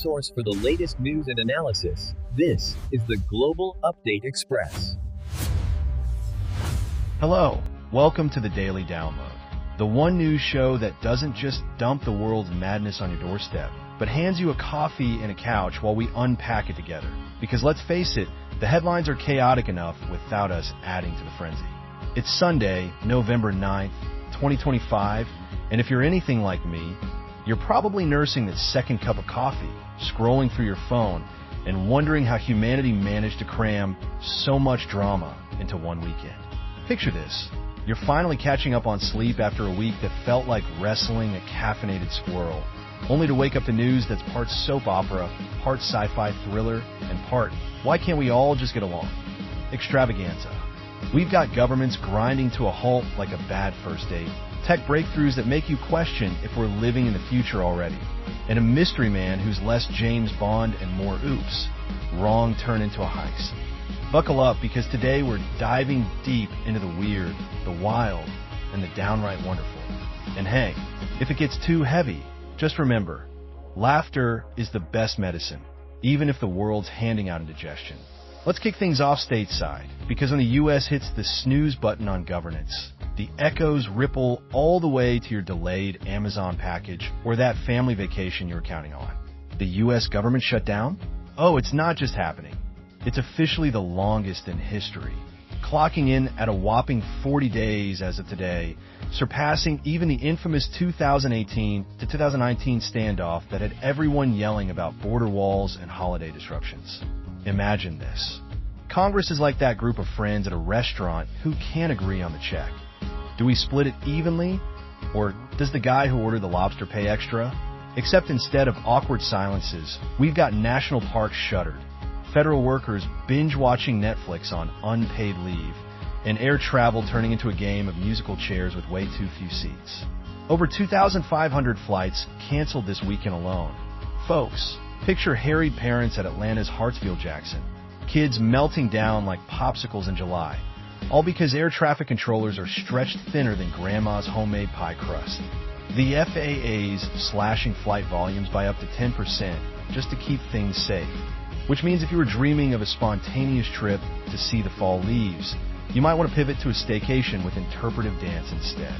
source for the latest news and analysis. This is the Global Update Express. Hello, welcome to the Daily Download, the one news show that doesn't just dump the world's madness on your doorstep, but hands you a coffee and a couch while we unpack it together. Because let's face it, the headlines are chaotic enough without us adding to the frenzy. It's Sunday, November 9th, 2025, and if you're anything like me, you're probably nursing that second cup of coffee, scrolling through your phone, and wondering how humanity managed to cram so much drama into one weekend. Picture this. You're finally catching up on sleep after a week that felt like wrestling a caffeinated squirrel, only to wake up to news that's part soap opera, part sci-fi thriller, and part, why can't we all just get along? Extravaganza. We've got governments grinding to a halt like a bad first date, tech breakthroughs that make you question if we're living in the future already, and a mystery man who's less James Bond and more oops, wrong turn into a heist. Buckle up, because today we're diving deep into the weird, the wild, and the downright wonderful. And hey, if it gets too heavy, just remember, laughter is the best medicine, even if the world's handing out indigestion. Let's kick things off stateside, because when the U.S. hits the snooze button on governance, the echoes ripple all the way to your delayed Amazon package or that family vacation you were counting on. The U.S. government shutdown? Oh, it's not just happening. It's officially the longest in history, clocking in at a whopping 40 days as of today, surpassing even the infamous 2018 to 2019 standoff that had everyone yelling about border walls and holiday disruptions. Imagine this. Congress is like that group of friends at a restaurant who can't agree on the check. Do we split it evenly? Or does the guy who ordered the lobster pay extra? Except instead of awkward silences, we've got national parks shuttered, federal workers binge-watching Netflix on unpaid leave, and air travel turning into a game of musical chairs with way too few seats. Over 2,500 flights canceled this weekend alone. Folks, picture harried parents at Atlanta's Hartsfield-Jackson, kids melting down like popsicles in July, all because air traffic controllers are stretched thinner than grandma's homemade pie crust. The FAA's slashing flight volumes by up to 10% just to keep things safe, which means if you were dreaming of a spontaneous trip to see the fall leaves, you might want to pivot to a staycation with interpretive dance instead.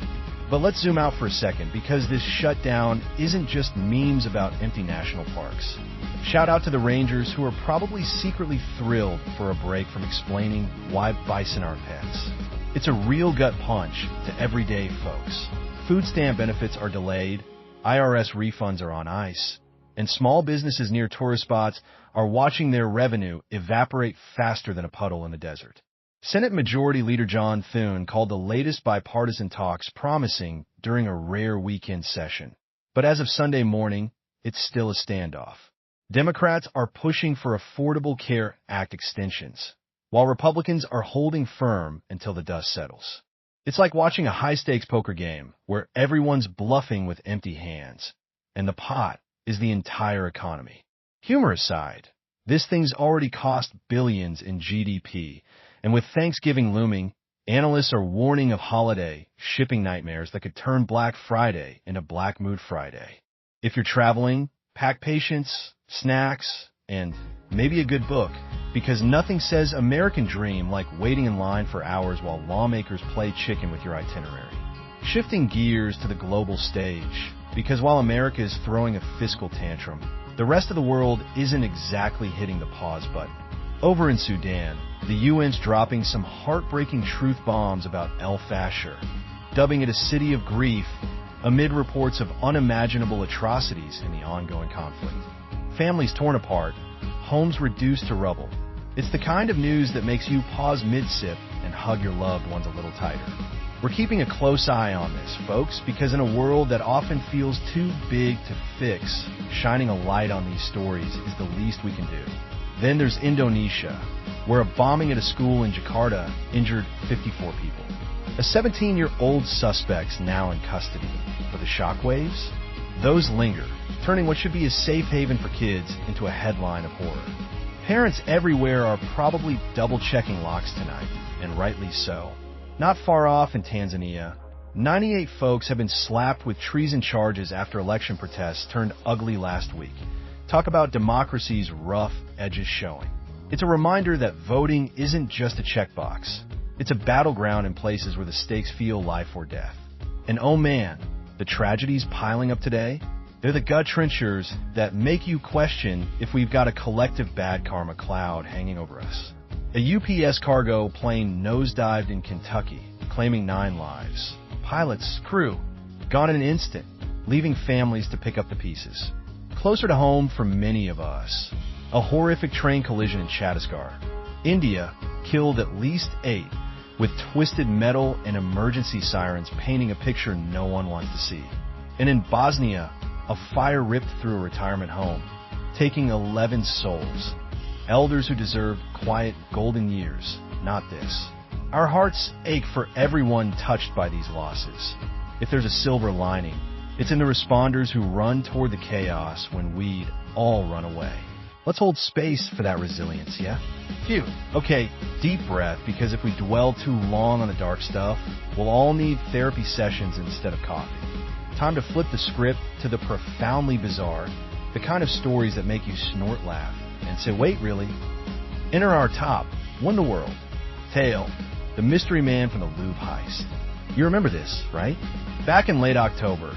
But let's zoom out for a second, because this shutdown isn't just memes about empty national parks. Shout out to the rangers who are probably secretly thrilled for a break from explaining why bison aren't pets. It's a real gut punch to everyday folks. Food stamp benefits are delayed, IRS refunds are on ice, and small businesses near tourist spots are watching their revenue evaporate faster than a puddle in the desert. Senate Majority Leader John Thune called the latest bipartisan talks promising during a rare weekend session. But as of Sunday morning, it's still a standoff. Democrats are pushing for Affordable Care Act extensions, while Republicans are holding firm until the dust settles. It's like watching a high-stakes poker game where everyone's bluffing with empty hands, and the pot is the entire economy. Humor aside, this thing's already cost billions in GDP, and with Thanksgiving looming, analysts are warning of holiday shipping nightmares that could turn Black Friday into Black Mood Friday. If you're traveling, pack patience, snacks, and maybe a good book, because nothing says American dream like waiting in line for hours while lawmakers play chicken with your itinerary. Shifting gears to the global stage, because while America is throwing a fiscal tantrum, the rest of the world isn't exactly hitting the pause button. Over in Sudan, the UN's dropping some heartbreaking truth bombs about El Fasher, dubbing it a city of grief amid reports of unimaginable atrocities in the ongoing conflict. Families torn apart, homes reduced to rubble. It's the kind of news that makes you pause mid-sip and hug your loved ones a little tighter. We're keeping a close eye on this, folks, because in a world that often feels too big to fix, shining a light on these stories is the least we can do. Then there's Indonesia, where a bombing at a school in Jakarta injured 54 people. A 17-year-old suspect's now in custody, but the shockwaves? Those linger, turning what should be a safe haven for kids into a headline of horror. Parents everywhere are probably double-checking locks tonight, and rightly so. Not far off in Tanzania, 98 folks have been slapped with treason charges after election protests turned ugly last week, talk about democracy's rough edges showing. It's a reminder that voting isn't just a checkbox. It's a battleground in places where the stakes feel life or death. And oh man, the tragedies piling up today, they're the gut trenchers that make you question if we've got a collective bad karma cloud hanging over us. A UPS cargo plane nosedived in Kentucky, claiming 9 lives. Pilot's crew gone in an instant, leaving families to pick up the pieces. Closer to home for many of us, a horrific train collision in Chhattisgarh. India killed at least 8, with twisted metal and emergency sirens painting a picture no one wants to see. And in Bosnia, a fire ripped through a retirement home, taking 11 souls. Elders who deserved quiet golden years, not this. Our hearts ache for everyone touched by these losses. If there's a silver lining, it's in the responders who run toward the chaos when we'd all run away. Let's hold space for that resilience, yeah? Phew. Okay, deep breath, because if we dwell too long on the dark stuff, we'll all need therapy sessions instead of coffee. Time to flip the script to the profoundly bizarre, the kind of stories that make you snort laugh and say, wait, really? Enter our top, Wonder World, tale, the mystery man from the Louvre heist. You remember this, right? Back in late October,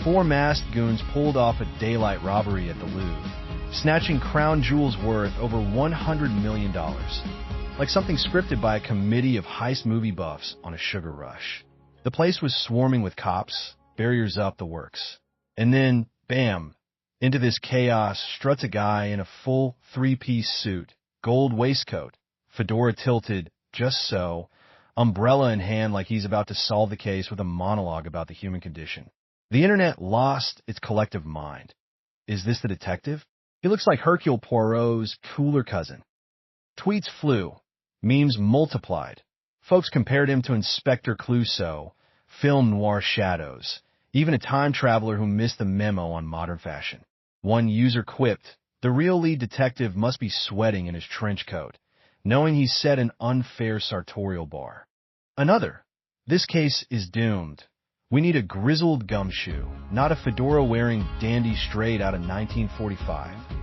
4 masked goons pulled off a daylight robbery at the Louvre, snatching crown jewels worth over $100 million. Like something scripted by a committee of heist movie buffs on a sugar rush. The place was swarming with cops, barriers up, the works. And then, bam, into this chaos struts a guy in a full 3-piece suit, gold waistcoat, fedora tilted just so, umbrella in hand like he's about to solve the case with a monologue about the human condition. The internet lost its collective mind. Is this the detective? He looks like Hercule Poirot's cooler cousin. Tweets flew. Memes multiplied. Folks compared him to Inspector Clouseau, film noir shadows, even a time traveler who missed the memo on modern fashion. One user quipped, the real lead detective must be sweating in his trench coat, knowing he's set an unfair sartorial bar. Another, this case is doomed. We need a grizzled gumshoe, not a fedora-wearing dandy straight out of 1945.